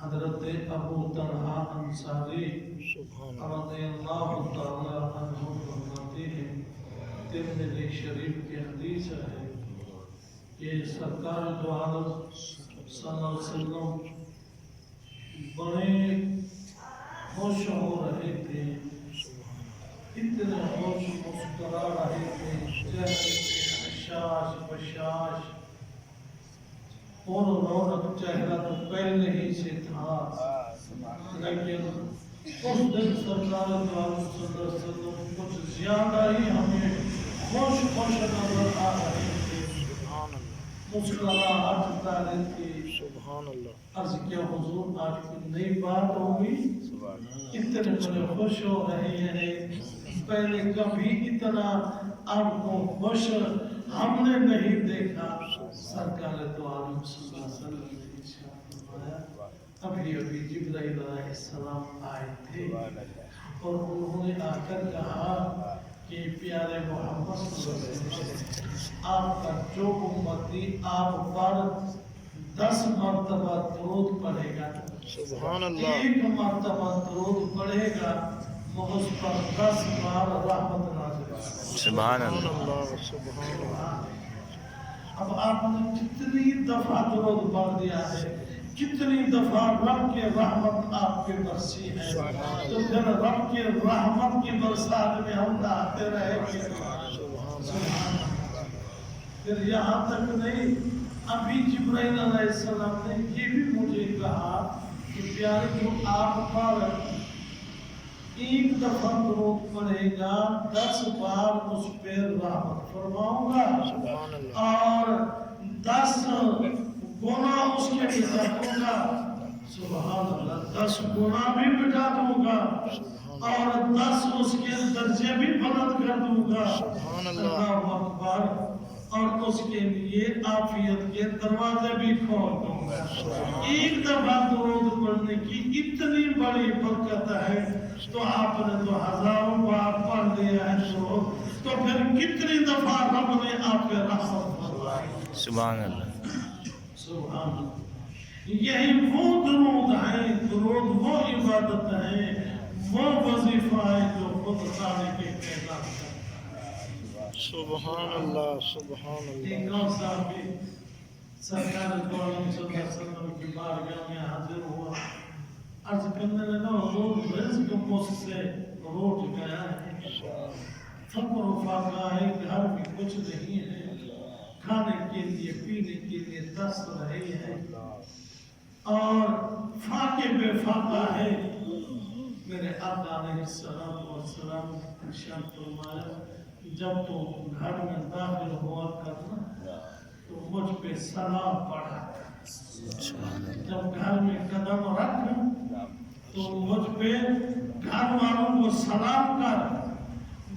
حضرت ابو طلحہ انصاری رضی اللہ تعالی عنہ فرماتے ہیں، ترمذی شریف کی حدیث ہے کہ سرکار دو عالم صلی اللہ علیہ وسلم بڑے خوش ہو رہے تھے، اتنے خوش مسکرا رہے تھے، چہرے پہ حشاش بشاش اور رونق چہرہ تو پہلے ہی سے تھا، لیکن اس دن سرکار دو عالم صلی اللہ علیہ وسلم کچھ زیادہ ہی ہمیں خوش نظر آ رہے تھے، مسکراہٹ طاری تھی۔ سبحان اللہ۔ عرض کیا حضور آج کوئی نئی بات ہوگی؟ اتنے بڑے خوش ہو رہے ہیں، پہلے کبھی اتنا آپ کو خوش ہم نے نہیں دیکھا۔ سرکار دو عالم صلی اللہ علیہ وسلم نے ارشاد فرمایا، ابھی جبرائیل علیہ السلام آئے تھے اور انہوں نے آ کر کہا کہ پیارے محمد صلی اللہ علیہ وسلم، آپ کا جو امتی آپ پر 10 مرتبہ درود پڑھے گا، سبحان اللہ۔ 1 مرتبہ درود پڑھے گا، اس پر 10 بار رحمت نازل ہوگی۔ سبحان اللہ۔ سبحان اللہ۔ اب آپ نے کتنی دفعہ درود پڑھ دیا ہے، کتنی دفعہ رب کی رحمت آپ پہ برسی ہے، تو پھر رب کی رحمت کی برسات میں ہم نہاتے رہے گے۔ سبحان اللہ۔ پھر یہاں تک نہیں، ابھی جبرائیل علیہ السلام نے یہ بھی مجھے کہا کہ پیارے جو آپ پر 1 دفعہ درود پڑھے گا، 10 بار اس پہ رحمت فرماؤں گا اور 10 گناہ اس کے مٹا دوں گا۔ سبحان اللہ۔ 10 گناہ بھی مٹا دوں گا اور 10 اس کے درجے بھی بلند کر دوں گا۔ اللہ اکبر۔ اور اس کے لیے عافیت کے دروازے بھی کھول دوں گا۔ 1 دفعہ درود پڑھنے کی اتنی بڑی برکت ہے، تو آپ نے تو ہزاروں بار پڑھ لیا ہے تو پھر کتنی دفعہ رب نے آپ پہ رحمت فرمائی۔ سبحان اللہ۔ سبحان اللہ۔ یہی وہ درود ہیں، درود وہ عبادت ہے، وہ وظیفہ ہے جو خود خالق کے پیدا کرتا ہے۔ سبحان اللہ۔ سبحان اللہ۔ ایک اور صحابی سرکار دو عالم صلی اللہ علیہ وسلم کی بارگاہ میں حاضر ہوا، عرض کرنے لگا حضور رزق مجھ سے روٹ گیا ہے، فقر و فاقہ ہے، گھر میں کچھ نہیں ہے، کھانے کے لیے پینے کے لیے ترس رہی ہے اور فاقے بے فاقہ ہے۔ میرے آقا علیہ السلام ارشاد فرمایا، جب تو گھر میں داخل ہوا کرنا تو مجھ پہ سلام پڑھا کر، جب گھر میں قدم رکھ تو مجھ پہ گھر والوں کو سلام کر،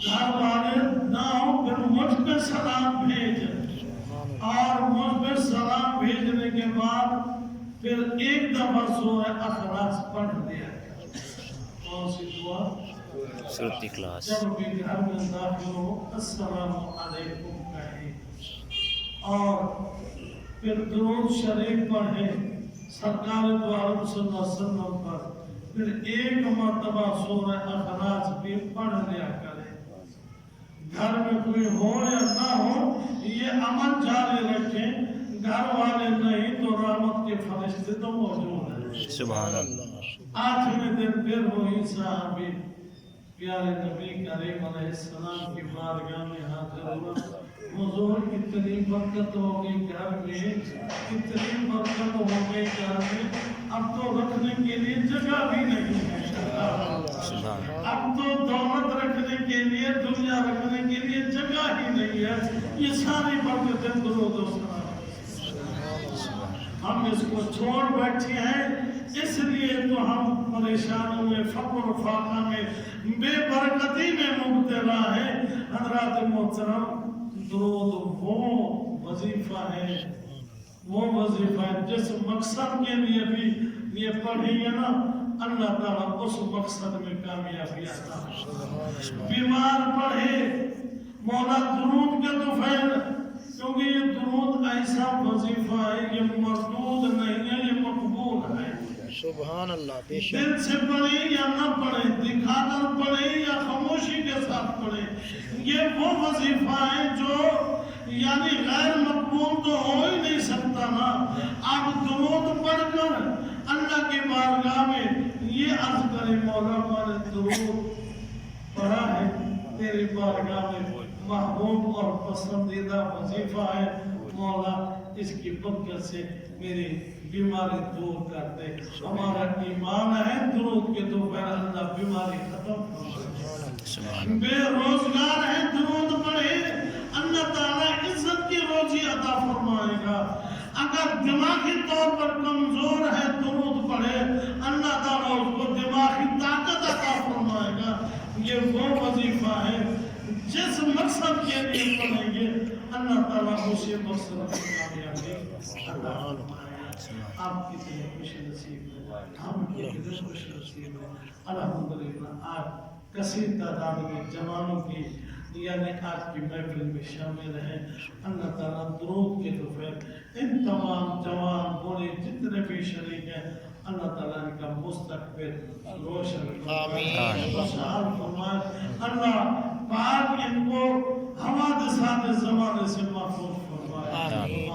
گھر والے نہ ہو پھر مجھ پہ سلام بھیج، اور مجھ پہ سلام بھیجنے کے بعد پھر 1 دفعہ سورہ اخلاص پڑھ دیا۔ کون سی دعا؟ سورۃ اخلاص۔ جب بھی گھر میں داخل ہو السلام علیکم کہیں اور پھر درود شریف پڑھیں سرکار دو عالم صلی اللہ علیہ وسلم پر، پھر 1 مرتبہ سورہ اخلاص بھی پڑھ لیا کریں۔ گھر میں کوئی ہو یا نہ ہو یہ عمل جاری رکھیں، گھر والے نہیں تو رحمت کے فرشتے تو موجود ہیں۔ سبحان اللہ۔ 8ویں دن پھر وہی صحابی پیارے نبی کریم علیہ السلام کی بارگاہ میں حاضر ہوا، حضور اتنی برکت ہو گئی گھر میں، اتنی برکت ہو گئی گھر میں، اب تو رکھنے کے لیے جگہ بھی نہیں ہے۔ اب تو دولت رکھنے کے لیے، دنیا رکھنے کے لیے جگہ ہی نہیں ہے، یہ ساری برکتیں درود و سلام۔ ہم اس کو چھوڑ بیٹھے ہیں، اس لیے تو ہم پریشانوں میں، فقر و فاقہ میں، بے برکتی میں مبتلا ہے۔ حضرات محترم، درود وہ وظیفہ ہے، وہ وظیفہ ہے جس مقصد کے لیے بھی یہ پڑھیں گے نا، اللہ تعالیٰ اس مقصد میں کامیابی عطا فرمائے۔ بیمار پڑھے مولا درود کے تو فیل، کیونکہ یہ درود ایسا وظیفہ ہے، یہ مردود نہیں ہے، یہ مقبول ہے۔ سبحان اللہ بے شک دل سے پڑھیں یا نہ پڑھیں، دکھا کر پڑھیں یا خاموشی کے ساتھ پڑھیں، یہ وہ وظیفہ ہے جو یعنی غیر مقبول تو ہو ہی نہیں سکتا نا۔ آپ درود پڑھ کر اللہ کی بارگاہ میں یہ عرض کریں، مولا میں نے درود پڑھا ہے تیری بارگاہ میں، محبوب اور پسندیدہ وظیفہ ہے، مولا اس کی برکت سے میری بیماری دور کر دے۔ ہمارا ایمان ہے درود کے دوپہر اللہ بیماری ختم کر دے۔ بے روزگار ہے درود پڑھے اللہ تعالیٰ عزت کی روزی عطا فرمائے گا۔ اگر دماغی طور پر کمزور ہے درود پڑھے اللہ تعالیٰ اس کو دماغی طاقت عطا فرمائے گا۔ یہ وہ وظیفہ ہے جس مقصد کے لیے پڑھیں گے اللہ تعالیٰ اسی مقصد کی کامیابی عطا فرمائے۔ آپ کی طرح خوش نصیب ہے، ہم کی طرح خوش نصیب ہے۔ الحمدللہ آج کثیر تعداد میں جوانوں کی یعنی آج کی محفل میں شامل ہیں۔ اللہ تعالیٰ درود کے دوپہر ان تمام جوان بوڑھے جتنے بھی شریک ہیں اللہ تعالیٰ ان کا مستقبل روشن آمین خوشحال فرمائے۔ اللہ پاک ان کو حوادثات زمانے سے محفوظ فرمائے۔